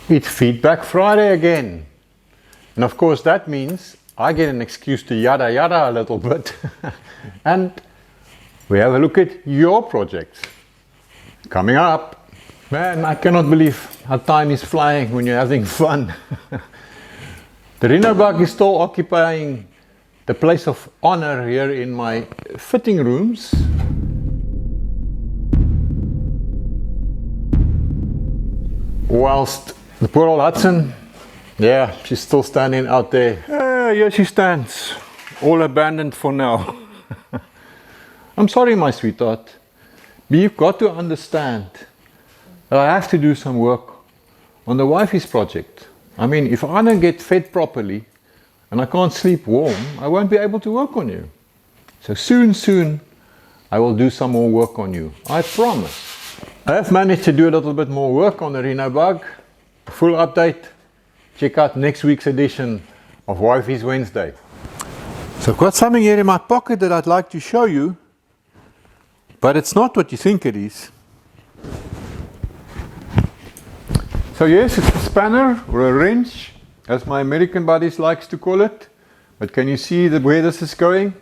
It's Feedback Friday again. And of course that means I get an excuse to yada yada a little bit. And we have a look at your projects. Coming up. Man, I cannot believe how time is flying when you're having fun. The Rhino bug is still occupying the place of honor here in my fitting rooms. Whilst the poor old Hudson, yeah, she's still standing out there. Here she stands, all abandoned for now. I'm sorry, my sweetheart, but you've got to understand that I have to do some work on the wifey's project. I mean, if I don't get fed properly and I can't sleep warm, I won't be able to work on you. So soon, I will do some more work on you. I promise. I have managed to do a little bit more work on the Rhino bug. Full update. Check out next week's edition of Wifey's Wednesday. So I've got something here in my pocket that I'd like to show you, but it's not what you think it is. So yes, it's a spanner or a wrench, as my American buddies likes to call it. But can you see where this is going?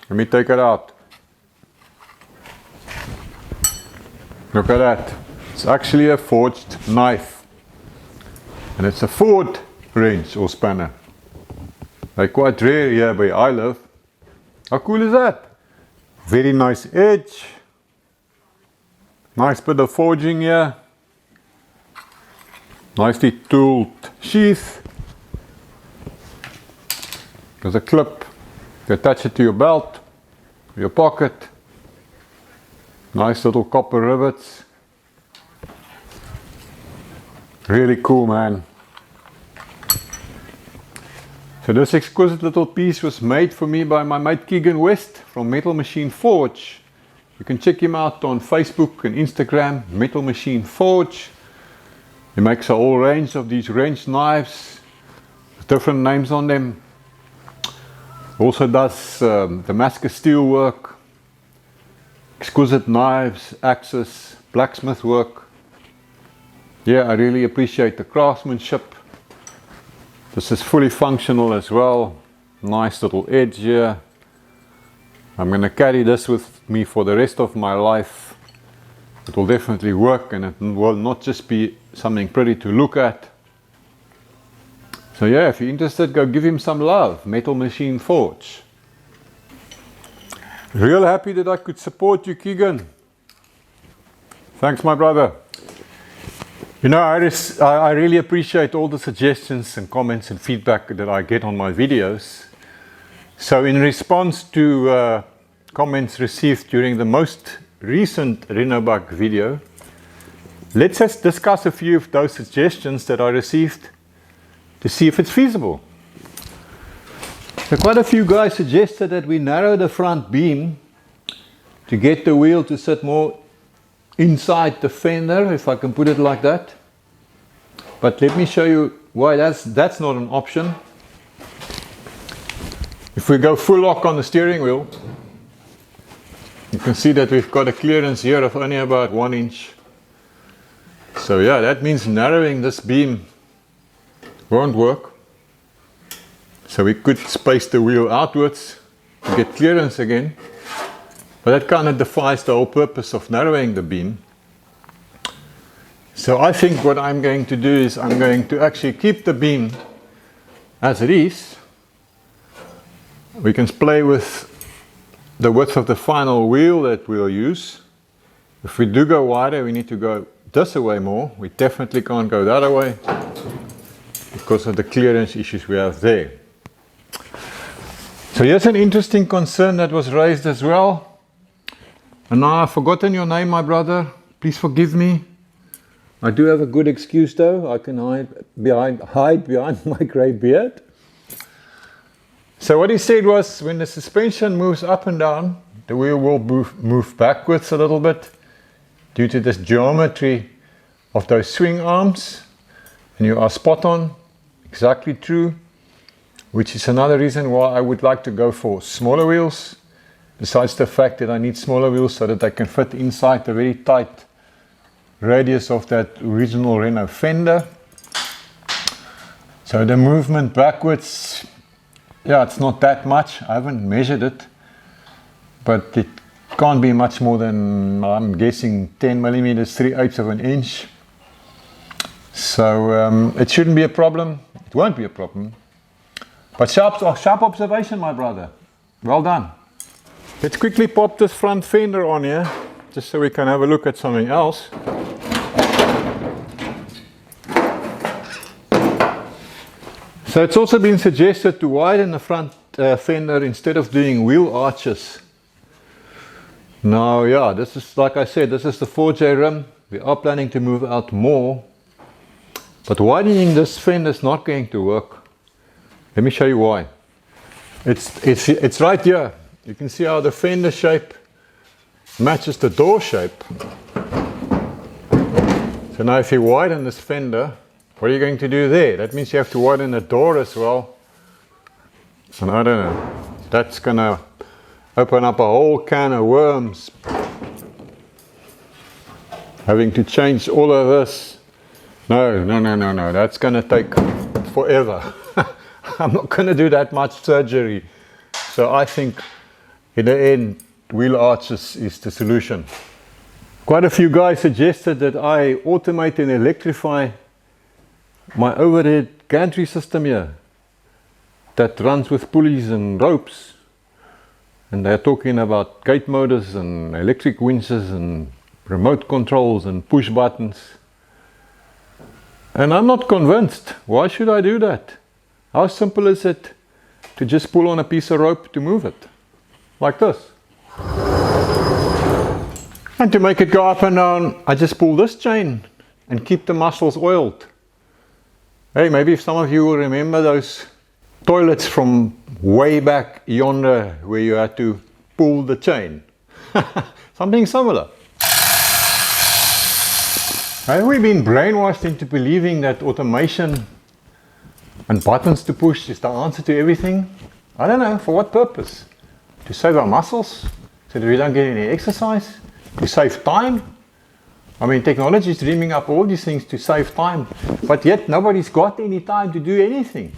Let me take it out. Look at that. It's actually a forged knife. And it's a Ford wrench or spanner. They're quite rare here where I live. How cool is that? Very nice edge. Nice bit of forging here. Nicely tooled sheath. There's a clip. You attach it to your belt, your pocket. Nice little copper rivets. Really cool, man. So this exquisite little piece was made for me by my mate Keegan West from Metal Machine Forge. You can check him out on Facebook and Instagram, Metal Machine Forge. He makes a whole range of these wrench knives with different names on them. Also does Damascus steel work. Exquisite knives, axes, blacksmith work. Yeah, I really appreciate the craftsmanship. This is fully functional as well. Nice little edge here. I'm going to carry this with me for the rest of my life. It will definitely work, and it will not just be something pretty to look at. So yeah, if you're interested, go give him some love. Metal Machine Forge. Real happy that I could support you, Keegan. Thanks, my brother. You know, I really appreciate all the suggestions and comments and feedback that I get on my videos. So in response to comments received during the most recent Rhino bug video, let's just discuss a few of those suggestions that I received to see if it's feasible. So quite a few guys suggested that we narrow the front beam to get the wheel to sit more inside the fender, if I can put it like that. But let me show you why that's not an option. If we go full lock on the steering wheel, you can see that we've got a clearance here of only about 1 inch. So yeah, that means narrowing this beam won't work. So we could space the wheel outwards to get clearance again, but that kind of defies the whole purpose of narrowing the beam. So I think what I'm going to do is I'm going to actually keep the beam as it is. We can play with the width of the final wheel that we'll use. If we do go wider, we need to go this way more. We definitely can't go the other way because of the clearance issues we have there. So here's an interesting concern that was raised as well. And now I've forgotten your name, my brother. Please forgive me. I do have a good excuse though. I can hide behind my grey beard. So what he said was, when the suspension moves up and down, the wheel will move backwards a little bit due to this geometry of those swing arms. And you are spot on, exactly true. Which is another reason why I would like to go for smaller wheels, besides the fact that I need smaller wheels so that they can fit inside the very tight radius of that original Renault fender. So the movement backwards, yeah, it's not that much. I haven't measured it, but it can't be much more than, I'm guessing, 10 millimeters, 3/8 of an inch. So it shouldn't be a problem. It won't be a problem. But sharp observation, my brother. Well done. Let's quickly pop this front fender on here, just so we can have a look at something else. So it's also been suggested to widen the front fender instead of doing wheel arches. Now, yeah, this is, like I said, this is the 4J rim. We are planning to move out more, but widening this fender is not going to work. Let me show you why. It's right here. You can see how the fender shape matches the door shape. So now if you widen this fender, what are you going to do there? That means you have to widen the door as well. And I don't know. That's going to open up a whole can of worms. Having to change all of this. No. That's going to take forever. I'm not going to do that much surgery. So I think in the end, wheel arches is the solution. Quite a few guys suggested that I automate and electrify my overhead gantry system here that runs with pulleys and ropes, and they're talking about gate motors and electric winches and remote controls and push buttons, and I'm not convinced. Why should I do that? How simple is it to just pull on a piece of rope to move it like this, and to make it go up and down I just pull this chain and keep the muscles oiled. Hey, maybe if some of you will remember those toilets from way back yonder where you had to pull the chain. Something similar. Have we been brainwashed into believing that automation and buttons to push is the answer to everything? I don't know, for what purpose? To save our muscles? So that we don't get any exercise? To save time? I mean, technology is dreaming up all these things to save time, but yet nobody's got any time to do anything.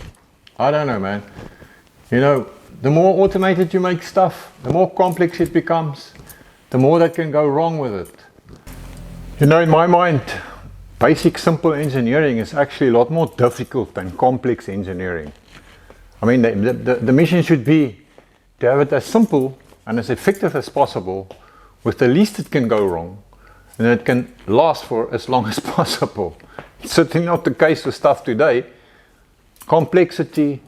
I don't know, man. You know, the more automated you make stuff, the more complex it becomes, the more that can go wrong with it. You know, in my mind, basic simple engineering is actually a lot more difficult than complex engineering. I mean, the mission should be to have it as simple and as effective as possible with the least it can go wrong, and it can last for as long as possible. It's certainly not the case with stuff today. Complexity,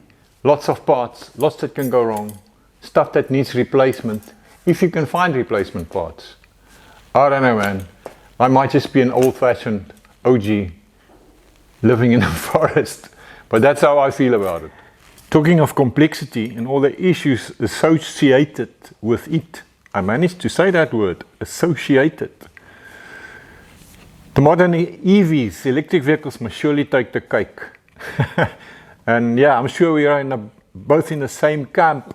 lots of parts, lots that can go wrong, stuff that needs replacement, if you can find replacement parts. I don't know, man. I might just be an old-fashioned OG living in a forest, but that's how I feel about it. Talking of complexity and all the issues associated with it, I managed to say that word, associated. The modern EVs, electric vehicles, must surely take the cake. And yeah, I'm sure we are both in the same camp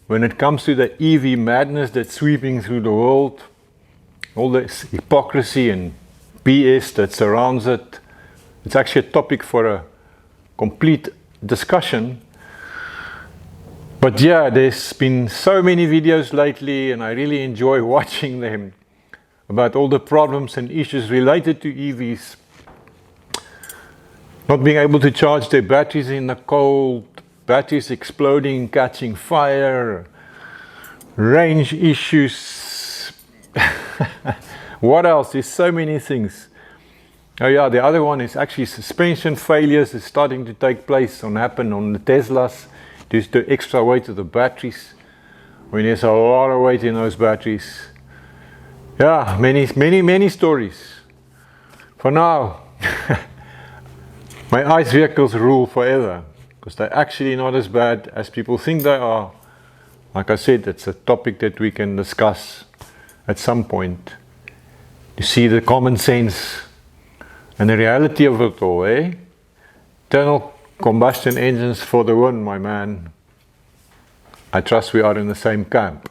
when it comes to the EV madness that's sweeping through the world, all this hypocrisy and BS that surrounds it. It's actually a topic for a complete discussion. But yeah, there's been so many videos lately, and I really enjoy watching them, about all the problems and issues related to EVs. Not being able to charge their batteries in the cold, batteries exploding, catching fire, range issues. What else? There's so many things. Oh yeah, the other one is actually suspension failures is starting to take place and happen on the Teslas due to the extra weight of the batteries, when there's a lot of weight in those batteries. Yeah, many stories. For now, my ICE vehicles rule forever, because they're actually not as bad as people think they are. Like I said, it's a topic that we can discuss at some point. You see the common sense and the reality of it all, eh? Internal combustion engines for the win, my man. I trust we are in the same camp.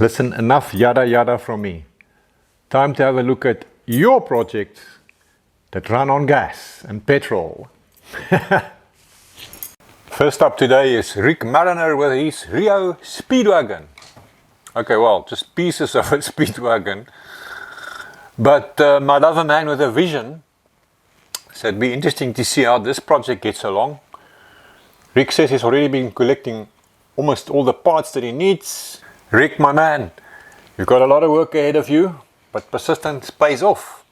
Listen, enough yada yada from me. Time to have a look at your projects that run on gas and petrol. First up today is Rick Mariner with his Rio Speedwagon. Okay, well, just pieces of a Speedwagon. But my other man with a vision said it'd be interesting to see how this project gets along. Rick says he's already been collecting almost all the parts that he needs. Rick, my man, you've got a lot of work ahead of you, but persistence pays off.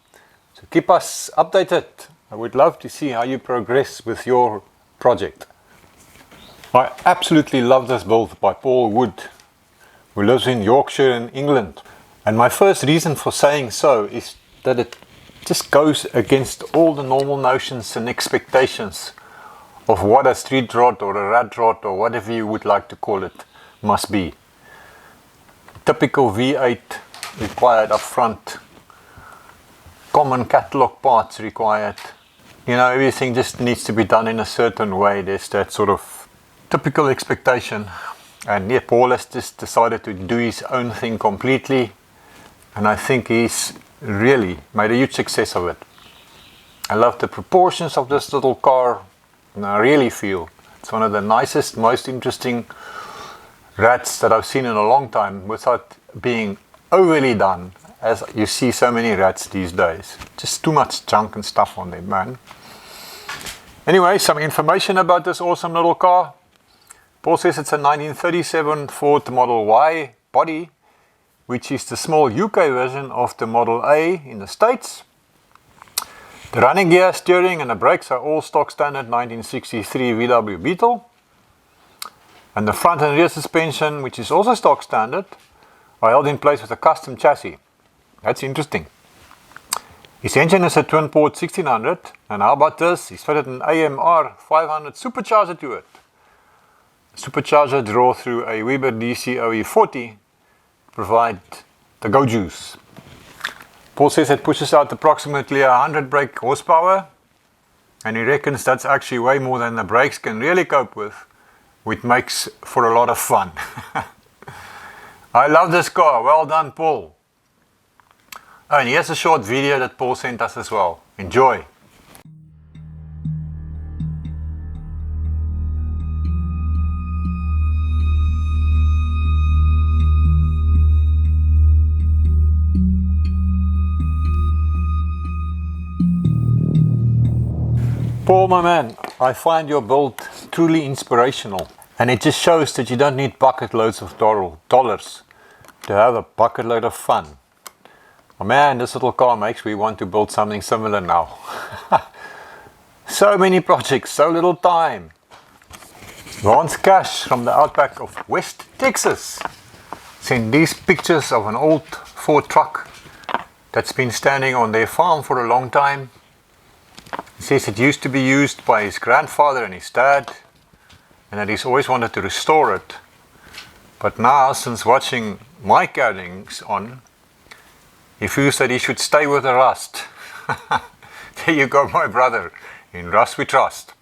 So keep us updated. I would love to see how you progress with your project. I absolutely love this build by Paul Wood, who lives in Yorkshire in England. And my first reason for saying so is that it just goes against all the normal notions and expectations of what a street rod or a rat rod or whatever you would like to call it must be. Typical V8 required up front, common catalog parts required. You know, everything just needs to be done in a certain way. There's that sort of typical expectation, and yeah, Paul has just decided to do his own thing completely, and I think he's really made a huge success of it. I love the proportions of this little car, and I really feel it's one of the nicest, most interesting rats that I've seen in a long time, without being overly done, as you see so many rats these days. Just too much junk and stuff on them, man. Anyway, some information about this awesome little car. Paul says it's a 1937 Ford Model Y body, which is the small UK version of the Model A in the States. The running gear, steering and the brakes are all stock standard 1963 VW Beetle. And the front and rear suspension, which is also stock standard, are held in place with a custom chassis. That's interesting. His engine is a twin-port 1600, and how about this? He's fitted an AMR 500 supercharger to it. Supercharger draw through a Weber DC OE40 provide the go juice. Paul says it pushes out approximately 100 brake horsepower, and he reckons that's actually way more than the brakes can really cope with, which makes for a lot of fun. I love this car. Well done, Paul. Oh, and here's a short video that Paul sent us as well. Enjoy. Paul, my man, I find your build truly inspirational, and it just shows that you don't need bucket loads of dollars to have a bucket load of fun. Oh man, this little car makes me want to build something similar now. So many projects, so little time. Vance Cash from the outback of West Texas sent these pictures of an old Ford truck that's been standing on their farm for a long time. He says it used to be used by his grandfather and his dad, and that he's always wanted to restore it. But now, since watching my carvings on, he feels that he should stay with the rust. There you go, my brother. In rust we trust.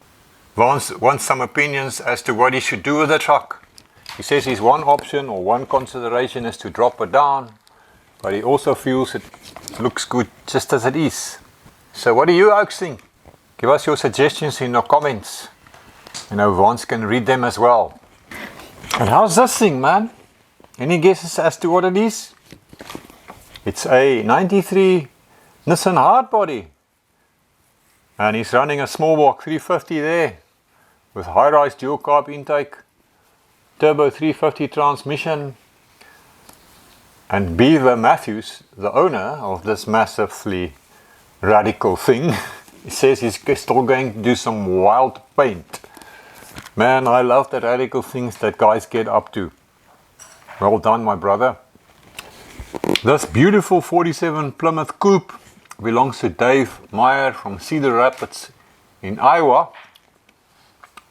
Vance wants some opinions as to what he should do with the truck. He says his one option or one consideration is to drop it down, but he also feels it looks good just as it is. So what do you folks think? Give us your suggestions in the comments. You know, Vance can read them as well. And how's this thing, man? Any guesses as to what it is? It's a 93 Nissan hardbody. And he's running a small block 350 there with high-rise dual carb intake, turbo 350 transmission. And Beaver Matthews, the owner of this massively radical thing, he says he's still going to do some wild paint. Man, I love the radical things that guys get up to. Well done, my brother. This beautiful 47 Plymouth Coupe belongs to Dave Meyer from Cedar Rapids in Iowa.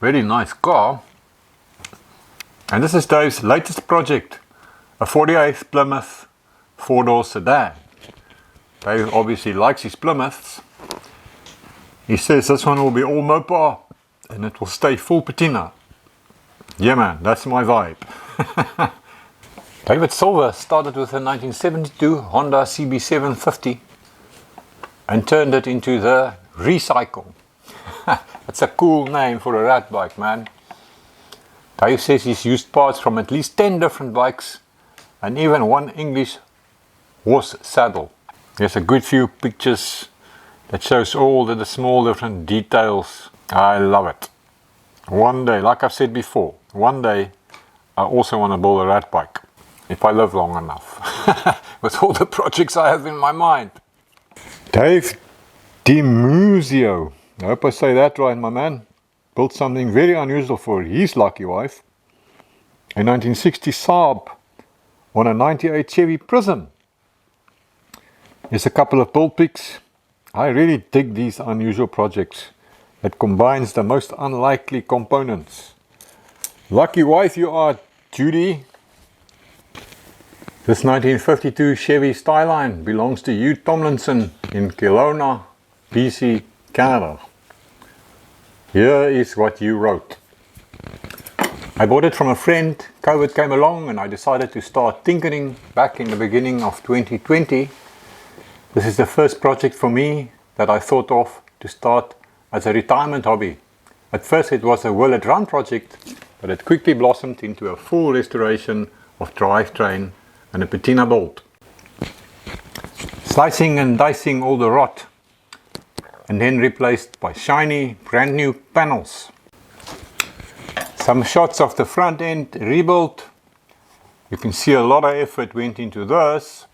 Very nice car. And this is Dave's latest project, a 48th Plymouth 4-door sedan. Dave obviously likes his Plymouths. He says this one will be all Mopar and it will stay full patina. Yeah man, that's my vibe. David Silver started with a 1972 Honda CB750 and turned it into the Recycle. That's a cool name for a rat bike, man. Dave says he's used parts from at least 10 different bikes and even one English horse saddle. There's a good few pictures that shows all the small different details. I love it. One day, like I've said before, one day I also want to build a rat bike, if I live long enough, with all the projects I have in my mind. Dave DiMuzio, I hope I say that right, my man, built something very unusual for his lucky wife. A 1960 Saab on a 98 Chevy Prism. Here's a couple of build pics. I really dig these unusual projects that combines the most unlikely components. Lucky wife you are, Judy. This 1952 Chevy Styline belongs to Hugh Tomlinson in Kelowna, BC, Canada. Here is what you wrote. I bought it from a friend. COVID came along and I decided to start tinkering back in the beginning of 2020. This is the first project for me that I thought of to start as a retirement hobby. At first it was a will it run project, but it quickly blossomed into a full restoration of drivetrain and a patina bolt. Slicing and dicing all the rot and then replaced by shiny brand new panels. Some shots of the front end rebuilt. You can see a lot of effort went into this.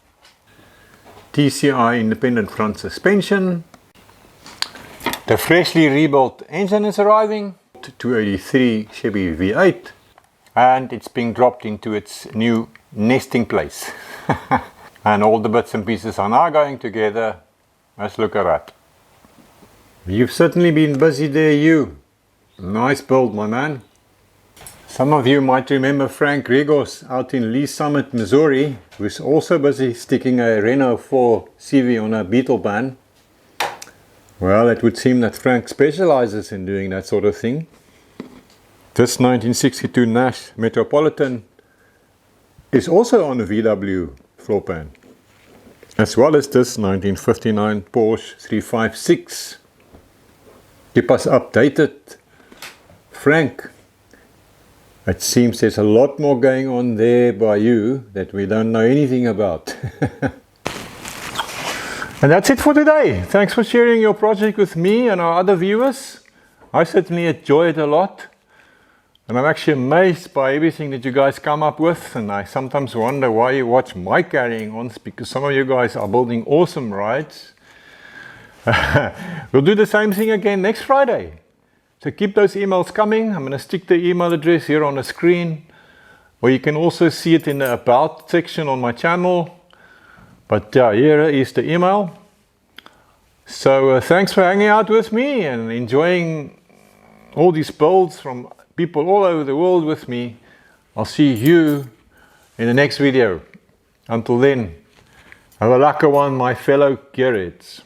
TCI independent front suspension. The freshly rebuilt engine is arriving. 283 Chevy V8. And it's being dropped into its new nesting place. And all the bits and pieces are now going together. Let's look at that. You've certainly been busy there, you. Nice build, my man. Some of you might remember Frank Regos out in Lee Summit, Missouri, who's also busy sticking a Renault 4 CV on a Beetle van. Well, it would seem that Frank specializes in doing that sort of thing. This 1962 Nash Metropolitan is also on a VW floor pan, as well as this 1959 Porsche 356. Keep us updated, Frank. It seems there's a lot more going on there by you that we don't know anything about. And that's it for today. Thanks for sharing your project with me and our other viewers. I certainly enjoy it a lot. And I'm actually amazed by everything that you guys come up with. And I sometimes wonder why you watch my carrying ons, because some of you guys are building awesome rides. We'll do the same thing again next Friday. So keep those emails coming. I'm going to stick the email address here on the screen, or you can also see it in the About section on my channel. But here is the email. So thanks for hanging out with me and enjoying all these builds from people all over the world with me. I'll see you in the next video. Until then, have a lucky one, my fellow Gearheads.